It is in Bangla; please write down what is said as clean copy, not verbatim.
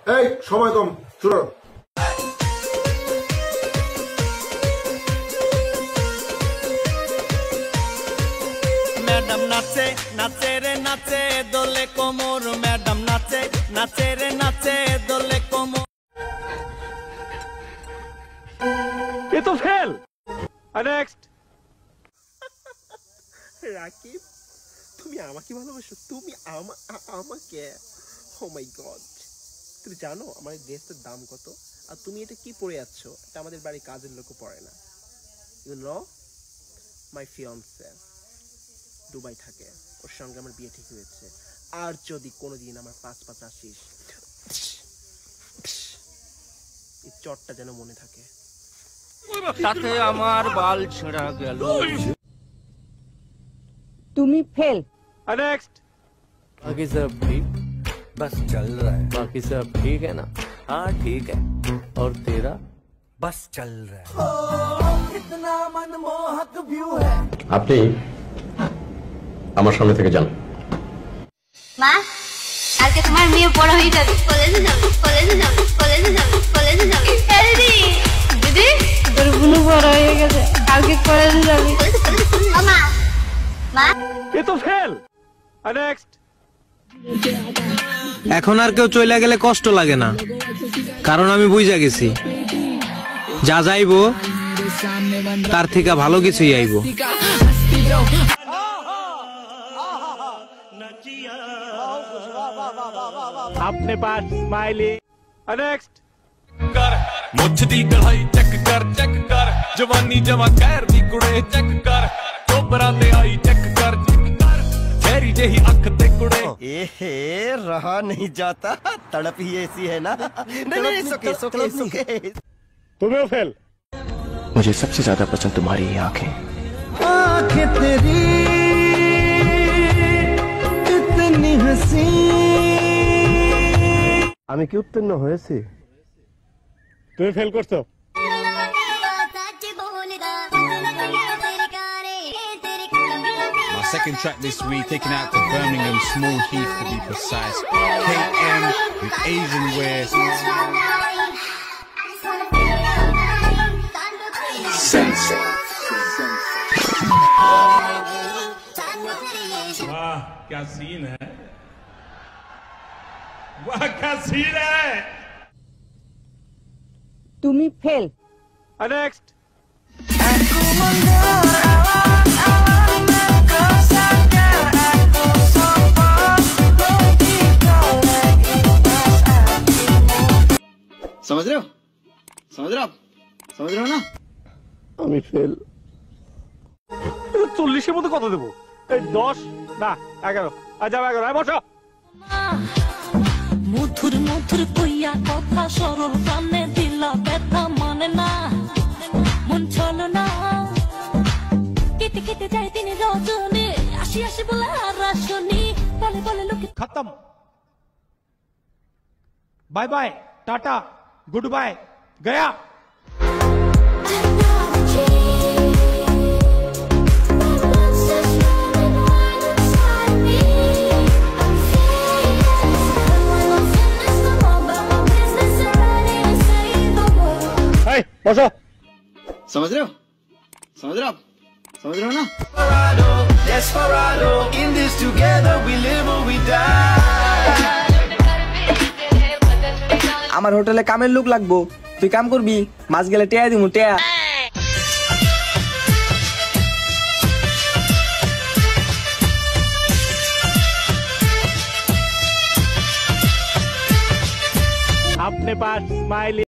এই সময় কম, শুরু। ম্যাডাম নাচে নাচে রে নাচে দোলে কোমর, ম্যাডাম নাচে নাচে রে নাচে দোলে কোমর। ये तो फेल। नेक्स्ट। রাকিব, তুমি আমাকে ভালোবাসো? তুমি আমাকে? ও মাই গড, তুমি জানো আমার এই ড্রেসটার দাম কত? আর তুমি এটা কি পরে আছো? এটা আমাদের বাড়ির কাজের লোকও পরে না। You know, my fiancee Dubai থাকে, ওর সঙ্গে আমার বিয়ে ঠিক হয়েছে। আর যদি কোনোদিন আমার পাঁচ আসিস, এই চটটা যেন মনে থাকে। তাতে আমার বাল ছেঁড়া গেল। তুমি फेल। नेक्स्ट। बाकी सब ठीक, बस चल रहा है। बाकी सब ठीक है ना? हाँ ठीक है। और तेरा? बस चल रहा है। कितना मनमोहक व्यू है। আপনি আমার সামনে থেকে যান। মা, আজকে তোমার মেয়ে বড় হয়ে যাবে, কলেজে যাবে, কলেজে যাবে, কলেজে যাবে, কলেজে যাবে। দিদি, দিদি, তোর বুনু বড় হয়ে গেছে, কালকে কলেজে যাবে। মা, মা, ये तो फेल। नेक्स्ट। এখন আর কেউ চলে গেলে কষ্ট লাগে না, কারণ আমি বুঝা গেছি যা যাইবো তার থেকে ভালো কিছুই আইবো। अपने पास स्माइली। नेक्स्ट। कर मुझ दी कढ़ाई चेक कर जवानी जमा कैर दी कुड़े चेक कर चोबरा ते आई चेक कर तेरी जेही अख ते कुड़े। एहे, रहा नहीं जाता, तड़प ही ऐसी है ना। नहीं, सुके। तुम्हें फेल। मुझे सबसे ज्यादा पसंद तुम्हारी ये आंखें। आंखें तेरी इतनी हंसी। আমি কি উত্তীর্ণ হয়েছি? তুমি ফেল করছো। My second track this week, taken out to Birmingham, Small Heath to be precise. KM with Asian wear. Sensei. वाह क्या सीन है, वाह क्या सीन है। তুমি फेल। नेक्स्ट। समझ रहे हो? समझ रहे हो ना? আমি ফেল। 40-এর মধ্যে কত দেবো? 10 না 11। যাও 11। বসো। মধুর মধুর কইয়া কথা সরল প্রাণে দিলা ব্যথা মানে না, মন চলো না কেটে কেটে যায় দিনে রজনী, আসি আসি বলে আর আসনি, বলে বলে লোকে खत्म। Bye bye, tata, good bye, गया। बसो। समझ रहे हो? समझ रहे हो ना? আমার হোটেলে কামের লোক লাগবো, তুই কাম করবি, মাছ গেলে টেয়া দিমু টেয়া। अपने पास स्माइली।